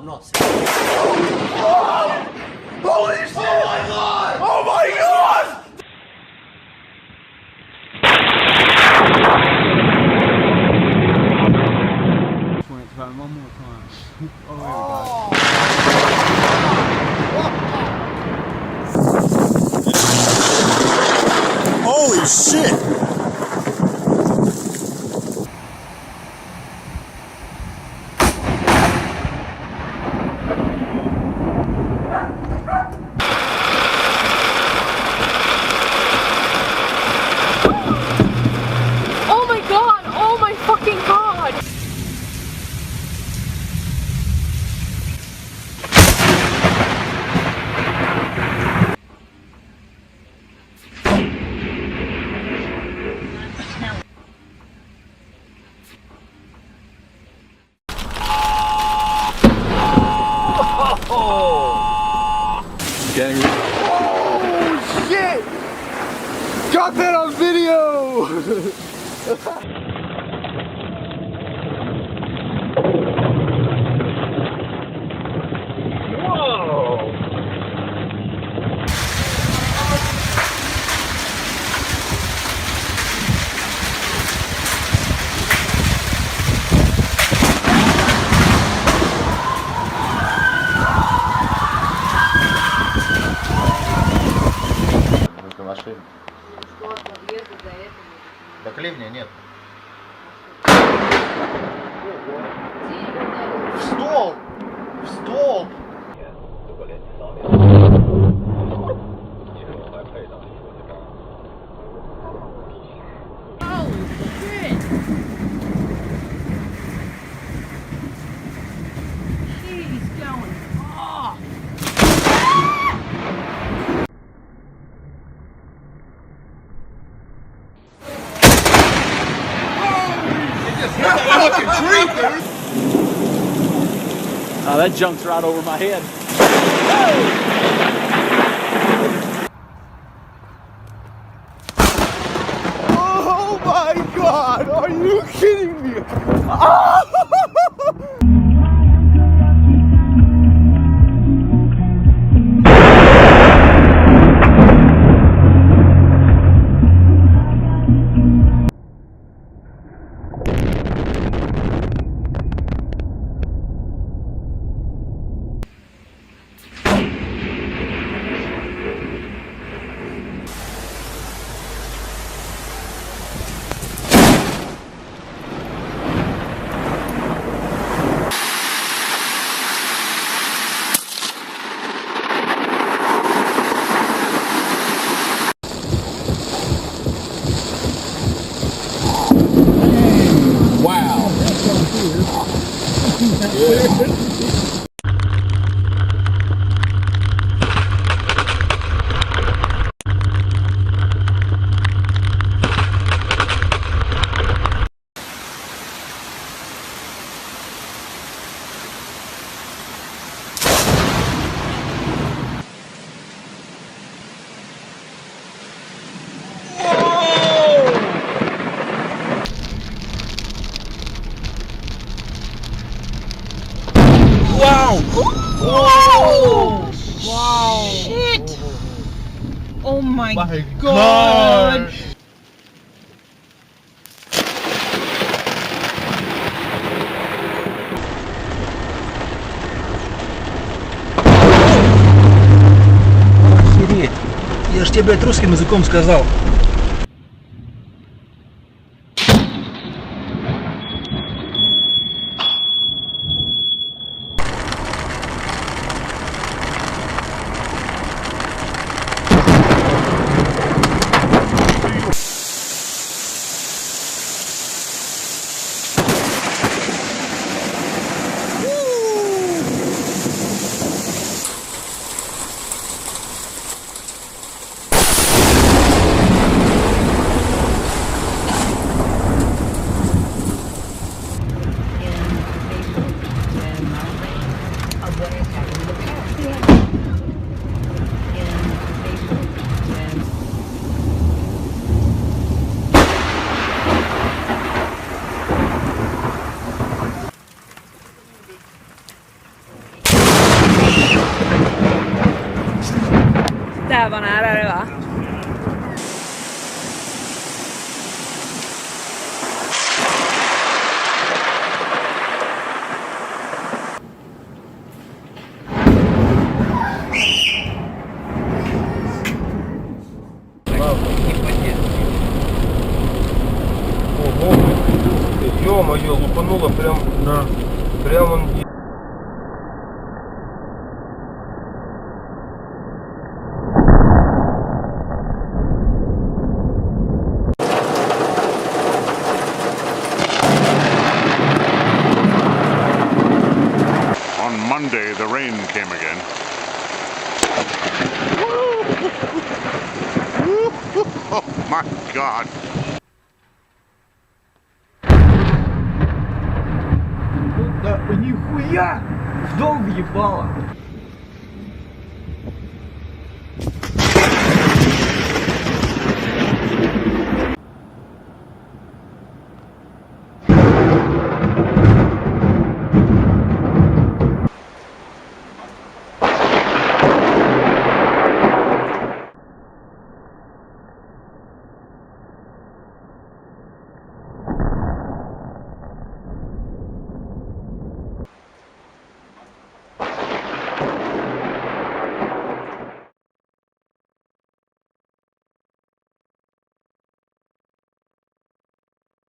I'm not saying. Holy shit! Oh my god! Oh my god! One more time. Oh, Holy shit! Oh my god! Oh my fucking god! Gang. Oh shit! Got that on video! Машина. До клевня нет. В стол! В стол! Oh, that jumped right over my head. Oh my god! Are you kidding me? Wow! Wow! Shit! Oh my god! Охереть. Я ж тебе, блядь, русским языком сказал. нахуй, не по-детски. Ого, ё-моё, лупануло прям, прям он... On Monday, the rain came again. Oh my God. Да нихуя! В дом въебало!